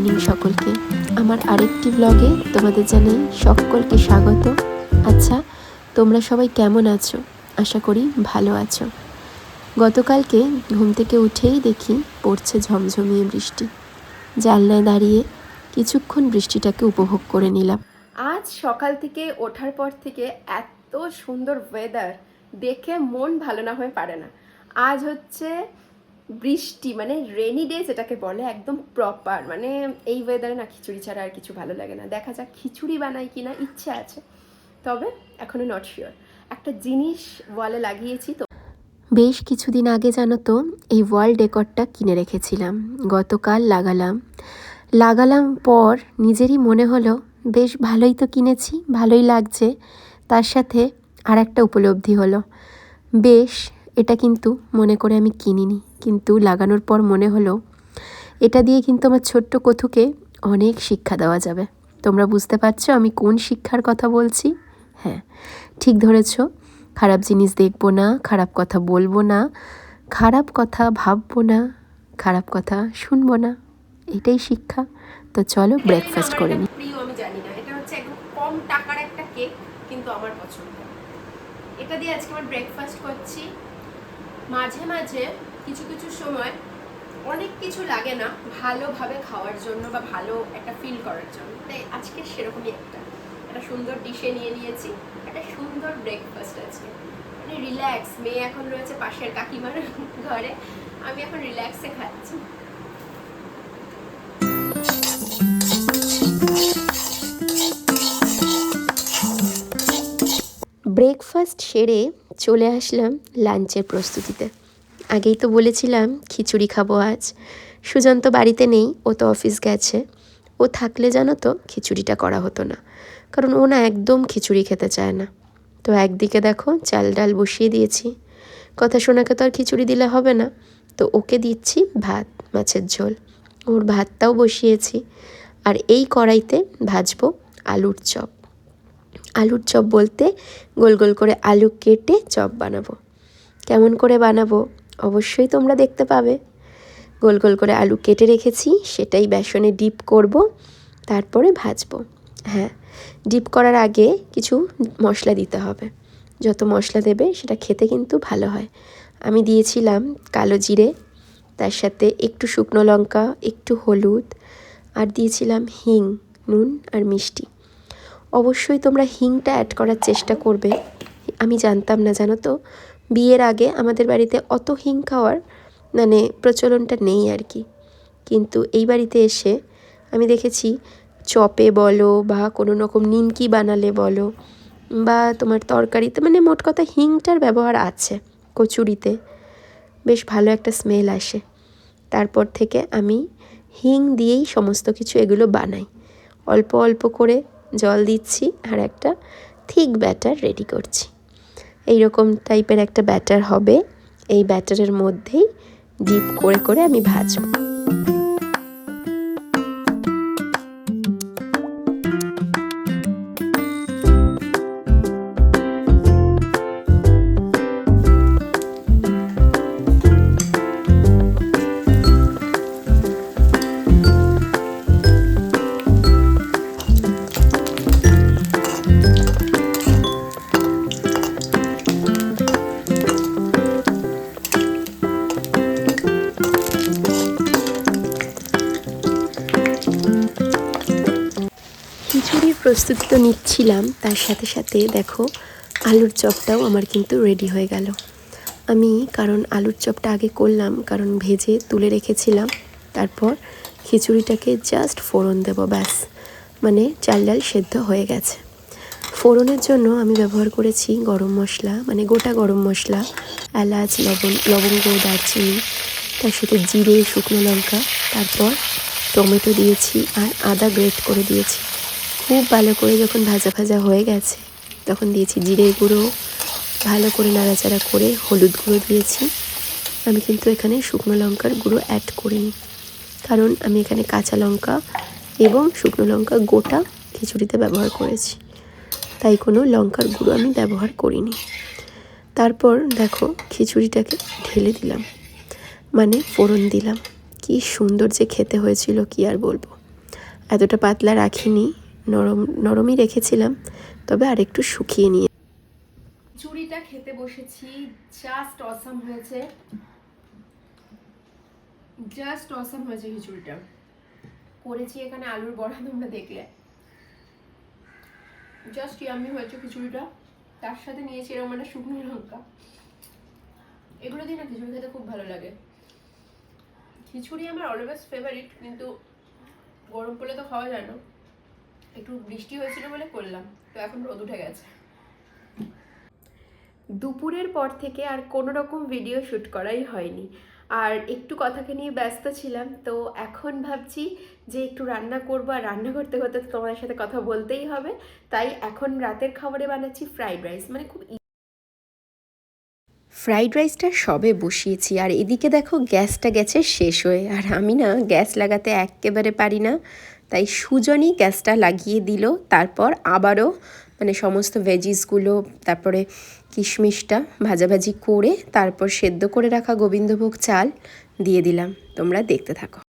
Morning সকলকে। আমার আরেকটি ব্লগে তোমাদের জানাই সকলকে স্বাগত। আচ্ছা, তোমরা সবাই কেমন আছো? আশা করি ভালো আছো। গতকালকে ঘুম থেকে উঠেই দেখি পড়ছে ঝমঝমিয়ে বৃষ্টি। জানলায় দাঁড়িয়ে কিছুক্ষণ বৃষ্টিটাকে উপভোগ করে নিলাম। আজ সকাল থেকে ওঠার পর থেকে এত সুন্দর ওয়েদার দেখে মন ভালো না হয়ে পারে না। আজ হচ্ছে বৃষ্টি, মানে রেনি ডে যেটাকে বলে, একদম প্রপার। মানে এই ওয়েদারে না খিচুড়ি ছাড়া আর কিছু ভালো লাগে না। দেখা যাক খিচুড়ি বানাই কিনা, ইচ্ছে আছে, তবে এখনো নট শিওর। একটা জিনিস ওয়ালে লাগিয়েছি তো। বেশ কিছুদিন আগে জানো তো এই ওয়াল ডেকরটা কিনে রেখেছিলাম, গতকাল লাগালাম পর নিজেরই মনে হলো বেশ ভালোই তো কিনেছি, ভালোই লাগছে। তার সাথে আর একটা উপলব্ধি হলো, বেশ এটা কিন্তু মনে করে আমি কিনিনি, কিন্তু লাগানোর পর মনে হলো এটা দিয়ে কিন্তু আমার ছোট্ট কথুকে অনেক শিক্ষা দেওয়া যাবে। তোমরা বুঝতে পারছো আমি কোন শিক্ষার কথা বলছি? হ্যাঁ, ঠিক ধরেছ। খারাপ জিনিস দেখবো না, খারাপ কথা বলবো না, খারাপ কথা ভাববো না, খারাপ কথা শুনবো না, এটাই শিক্ষা। তো চলো ব্রেকফাস্ট করে নিই। প্রিয় আমি জানি না, এটা হচ্ছে একদম কম টাকার একটা কেক, কিন্তু আমার পছন্দ। এটা দিয়ে আজকে আমার ব্রেকফাস্ট করছি। মাঝে মাঝে কিছু কিছু সময় অনেক কিছু লাগে না ভালোভাবে খাওয়ার জন্য বা ভালো একটা ফিল করার জন্য, তাই আজকে সেরকমই একটা সুন্দর ডিশে নিয়ে নিয়েছি। একটা সুন্দর ব্রেকফাস্ট আজকে, মানে রিল্যাক্স। মেয়ে এখন রয়েছে পাশের কাকিমার ঘরে, আমি এখন রিল্যাক্সে খাচ্ছি। ব্রেকফাস্ট সেরে চলে আসলাম লাঞ্চের প্রস্তুতিতে। আগেই তো বলেছিলাম খিচুড়ি খাবো আজ। সুজন তো বাড়িতে নেই, ও তো অফিস গেছে। ও থাকলে জানো তো খিচুড়িটা করা হতো না, কারণ ও না একদম খিচুড়ি খেতে চায় না। তো একদিকে দেখো চাল ডাল বসিয়ে দিয়েছি, কথা শোনাকে তো আর খিচুড়ি দিলে হবে না, তো ওকে দিচ্ছি ভাত, মাছের ঝোল। ওর ভাতটাও বসিয়েছি, আর এই কড়াইতে ভাজবো আলুর চপ। আলুর চপ বলতে গোল গোল করে আলু কেটে চপ বানাবো। কেমন করে বানাবো অবশ্যই তোমরা দেখতে পাবে। গোল গোল করে আলু কেটে রেখেছি, সেটাই বেসনে ডিপ করব, তারপরে ভাজবো। হ্যাঁ, ডিপ করার আগে কিছু মশলা দিতে হবে। যত মশলা দেবে সেটা খেতে কিন্তু ভালো হয়। আমি দিয়েছিলাম কালো জিরে, তার সাথে একটু শুকনো লঙ্কা, একটু হলুদ, আর দিয়েছিলাম হিং, নুন আর মিষ্টি। অবশ্যই তোমরা হিংটা অ্যাড করার চেষ্টা করবে। আমি জানতাম না জানো তো, বিয়ের আগে আমাদের বাড়িতে অত হিং খাওয়ার মানে প্রচলনটা নেই আর কি। কিন্তু এই বাড়িতে এসে আমি দেখেছি চপে বলো বা কোনো রকম নিমকি বানালে বলো বা তোমার তরকারিতে, মানে মোট কথা হিংটার ব্যবহার আছে। কচুরিতে বেশ ভালো একটা স্মেল আসে। তারপর থেকে আমি হিং দিয়েই সমস্ত কিছু এগুলো বানাই। অল্প অল্প করে জল দিচ্ছি আর একটা থিক ব্যাটার রেডি করছি। এই রকম টাইপের একটা ব্যাটার হবে। এই ব্যাটারের মধ্যেই ডিপ করে করে আমি ভাজবো। খিচুড়ির প্রস্তুতি তো নিচ্ছিলাম, তার সাথে সাথে দেখো আলুর চপটাও আমার কিন্তু রেডি হয়ে গেল। আমি কারণ আলুর চপটা আগে করলাম, কারণ ভেজে তুলে রেখেছিলাম। তারপর খিচুড়িটাকে জাস্ট ফোড়ন দেবো, ব্যাস, মানে চাল ডাল সেদ্ধ হয়ে গেছে। ফোড়নের জন্য আমি ব্যবহার করেছি গরম মশলা, মানে গোটা গরম মশলা, এলাচ, লবঙ্গ, দারচিনি, তার সাথে জিরে, শুকনো লঙ্কা, তারপর টমেটো দিয়েছি আর আদা গ্রেট করে দিয়েছি। খুব ভালো করে যখন ভাজা ভাজা হয়ে গেছে তখন দিয়েছি জিরের গুঁড়ো, ভালো করে নাড়াচাড়া করে হলুদ গুঁড়ো দিয়েছি। আমি কিন্তু এখানে শুকনো লঙ্কার গুঁড়ো অ্যাড করিনি, কারণ আমি এখানে কাঁচা লঙ্কা এবং শুকনো লঙ্কা গোটা খিচুড়িতে ব্যবহার করেছি, তাই কোনো লঙ্কার গুঁড়ো আমি ব্যবহার করিনি। তারপর দেখো খিচুড়িটাকে ঢেলে দিলাম, মানে ফোড়ন দিলাম। কি সুন্দর যে খেতে হয়েছিল কি আর বলবো। এতটা পাতলা রাখিনি, নরমই রেখেছিলাম, তবে আর একটু শুকিয়ে নিয়ে। খিচুড়িটা খেতে বসেছি, জাস্ট অসাম হয়েছে, খিচুড়িটা করেছি এখানে আলুর বড়া, তোমরা দেখলে জাস্ট ইয়ামি হয়েছে খিচুড়িটা। তার সাথে নিয়েছি এরকম একটা শুকনো লঙ্কা, এগুলো দিয়ে না খিচুড়ি খেতে খুব ভালো লাগে। খিচুড়ি আমার অলওয়েজ ফেভারিট, কিন্তু গরম পড়লে তো খাওয়া যায় না। একটু বৃষ্টি হয়েছিল বলে করলাম, তো এখন রোদ উঠে গেছে। দুপুরের পর থেকে আর কোনো রকম ভিডিও শ্যুট করাই হয়নি, আর একটু কথাকে নিয়ে ব্যস্ত ছিলাম। তো এখন ভাবছি যে একটু রান্না করবো, আর রান্না করতে করতে তো তোমাদের সাথে কথা বলতেই হবে। তাই এখন রাতের খাবারে বানাচ্ছি ফ্রাইড রাইস, মানে খুব ফ্রাইড রাইসটা সবে বসিয়েছি, আর এদিকে দেখো গ্যাসটা গেছে শেষ হয়ে। আর আমি না গ্যাস লাগাতে একেবারে পারি না, তাই সুজনই গ্যাসটা লাগিয়ে দিল। তারপর আবারও মানে সমস্ত ভেজিসগুলো, তারপরে কিশমিশটা ভাজাভাজি করে তারপর সেদ্ধ করে রাখা গোবিন্দভোগ চাল দিয়ে দিলাম। তোমরা দেখতে থাকো।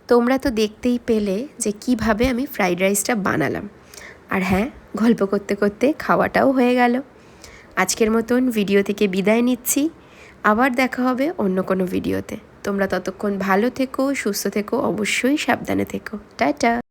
তোমরা তো দেখতেই পেলে যে কিভাবে আমি ফ্রাইড রাইসটা বানালাম। আর হ্যাঁ, গল্প করতে করতে খাওয়াটাও হয়ে গেল। আজকের মতন ভিডিও থেকে বিদায় নিচ্ছি, আবার দেখা হবে অন্য কোনো ভিডিওতে। তোমরা ততক্ষণ ভালো থেকো, সুস্থ থেকো, অবশ্যই সাবধানে থেকো। টাটা।